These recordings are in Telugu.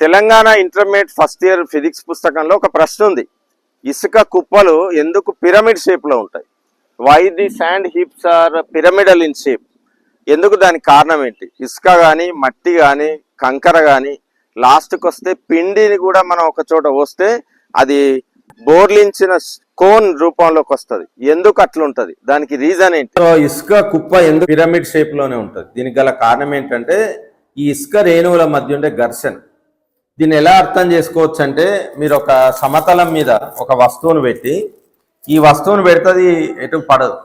Telangana intermediate first year physics పుస్తకంలో ఒక ప్రశ్న ఉంది. ఇసుక కుప్పలు ఎందుకు పిరమిడ్ షేప్లో ఉంటాయి? Why the sand heaps are pyramidal in shape? ఎందుకు? దానికి కారణం ఏంటి? ఇసుక కానీ మట్టి కానీ కంకర కానీ లాస్ట్కి వస్తే పిండిని కూడా మనం ఒక చోట పోస్తే అది బోర్లించిన కోన్ రూపంలోకి వస్తుంది. ఎందుకు అట్లుంటది? దానికి రీజన్ ఏంటి? ఇసుక కుప్ప ఎందుకు పిరమిడ్ షేప్ లోనే ఉంటుంది? దీనికి గల కారణం ఏంటంటే ఈ ఇసుక రేణువుల మధ్య ఉండే ఘర్షణ. దీన్ని ఎలా అర్థం చేసుకోవచ్చు అంటే, మీరు ఒక సమతలం మీద ఒక వస్తువును పెట్టి ఈ వస్తువును పెడుతుంది, ఎటు పడదు.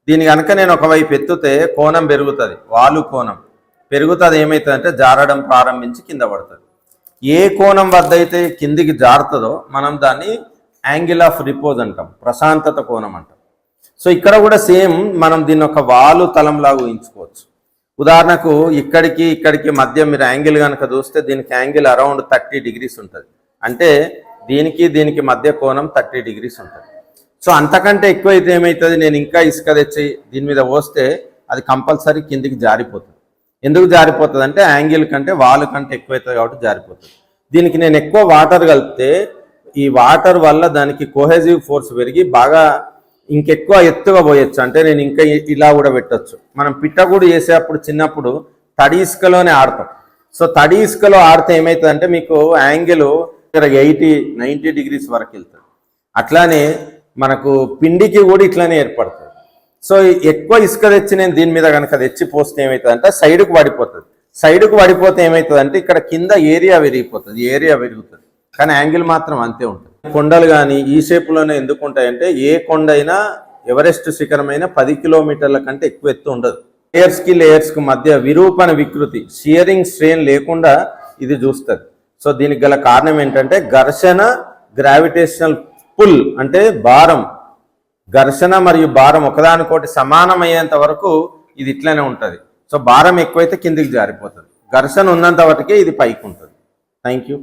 దీని కనుక నేను ఒకవైపు ఎత్తుతే కోణం పెరుగుతుంది, వాలు కోణం పెరుగుతుంది. ఏమవుతుంది అంటే జారడం ప్రారంభించి కింద పడుతుంది. ఏ కోణం వద్ద అయితే కిందికి జారుతుందో మనం దాన్ని యాంగిల్ ఆఫ్ రిపోజ్ అంటాం, ప్రశాంతత కోణం అంటాం. సో ఇక్కడ కూడా సేమ్ మనం దీన్ని ఒక వాలు తలంలాగా ఊహించుకోవచ్చు. ఉదాహరణకు ఇక్కడికి మధ్య మీరు యాంగిల్ కనుక చూస్తే దీనికి యాంగిల్ అరౌండ్ 30 degrees ఉంటుంది. అంటే దీనికి మధ్య కోణం 30 degrees ఉంటుంది. సో అంతకంటే ఎక్కువైతే ఏమవుతుంది, నేను ఇంకా ఇసుక తెచ్చి దీని మీద పోస్తే అది కంపల్సరీ కిందికి జారిపోతుంది. ఎందుకు జారిపోతుంది అంటే యాంగిల్ కంటే వాలు కంటే ఎక్కువైతుంది కాబట్టి జారిపోతుంది. దీనికి నేను ఎక్కువ వాటర్ కలిపితే ఈ వాటర్ వల్ల దానికి కోహెజివ్ ఫోర్స్ పెరిగి బాగా ఇంకెక్కువ ఎత్తుగా పోయొచ్చు. అంటే నేను ఇంకా ఇలా కూడా పెట్టచ్చు. మనం పిట్టగూడు చేసేటప్పుడు చిన్నప్పుడు తడి ఇసుకలోనే ఆడతాం. సో తడి ఇసుకలో ఆడితే ఏమవుతుంది అంటే మీకు యాంగిల్ 80-90 degrees వరకు వెళ్తుంది. అట్లానే మనకు పిండికి కూడా ఇట్లానే ఏర్పడుతుంది. సో ఎక్కువ ఇసుక తెచ్చి నేను దీని మీద కనుక తెచ్చి పోస్తే ఏమవుతుంది అంటే సైడ్కు పడిపోతుంది. సైడ్కు పడిపోతే ఏమవుతుంది అంటే ఇక్కడ కింద ఏరియా విరిగిపోతుంది, ఏరియా పెరుగుతుంది, కానీ యాంగిల్ మాత్రం అంతే ఉంటుంది. కొండలు కానీ ఈ షేప్లోనే ఎందుకు ఉంటాయంటే ఏ కొండ అయినా ఎవరెస్ట్ శిఖరమైన 10 kilometers కంటే ఎక్కువ ఎత్తు ఉండదు. లేయర్స్కి మధ్య విరూపణ వికృతి, షియరింగ్ స్ట్రెయిన్ లేకుండా ఇది చూస్తుంది. సో దీనికి గల కారణం ఏంటంటే ఘర్షణ, గ్రావిటేషనల్ పుల్ అంటే భారం. ఘర్షణ మరియు భారం ఒకదానికోటి సమానమయ్యేంత వరకు ఇది ఇట్లనే ఉంటుంది. సో భారం ఎక్కువైతే కిందికి జారిపోతుంది, ఘర్షణ ఉన్నంత వరకే ఇది పైకి ఉంటుంది. Thank you.